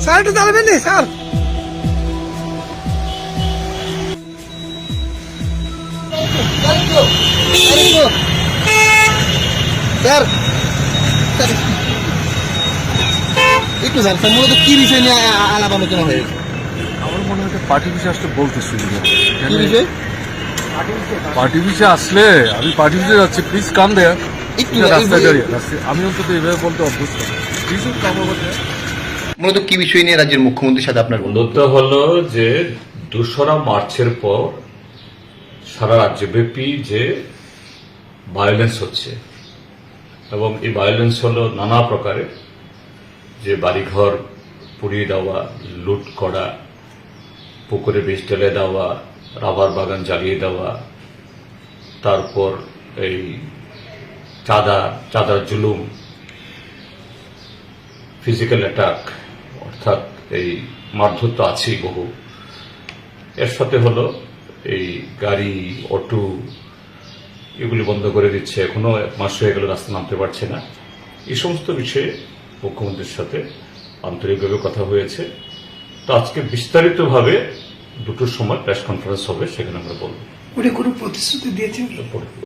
Sir একটু দাঁড়াবেন নি স্যার। স্যার একটু স্যার স্যার মূলত কি বিষয় নিয়ে আলাপ আলোচনা হয়েছে? আমার মনে হয় পার্টি বিষয়ে আসতে বলতেছিল কি বিষয়? পার্টি বিষয়ে আসলে আমি পার্টি বিষয়ে যাচ্ছি, প্লিজ কাম দেয়ার। একটু রাস্তায় দাঁড়িয়ে আমি অন্তত এভাবে বলতে অভ্যস্ত। Please come over there. মূলত কি বিষয় নিয়ে রাজ্যের মুখ্যমন্ত্রীর সাথে আপনার মূলত হলো যে 2রা মার্চের পর সারা রাজ্যব্যাপী যে ভায়োলেন্স হচ্ছে, এবং এই ভায়োলেন্স হলো নানা প্রকারের, যে বাড়িঘর পুড়িয়ে দেওয়া, লুট করা, পুকুরে বিষ ঢেলে দেওয়া, রাবার বাগান জ্বালিয়ে দেওয়া, তারপর এই চাঁদার জুলুম, ফিজিক্যাল অ্যাটাক, অর্থাৎ এই মারধর তো আছেই বহু, এর সাথে হলো এই গাড়ি অটো এগুলি বন্ধ করে দিচ্ছে, এখনো 1 মাস হয়ে গেল রাস্তা নামতে পারছে না। এই সমস্ত বিষয়ে মুখ্যমন্ত্রীর সাথে আন্তরিকভাবে কথা হয়েছে। তো আজকে বিস্তারিতভাবে 2টোর সময় প্রেস কনফারেন্স হবে, সেখানে আমরা বলবো। উনি কোনো প্রতিশ্রুতি দিয়েছেন কি?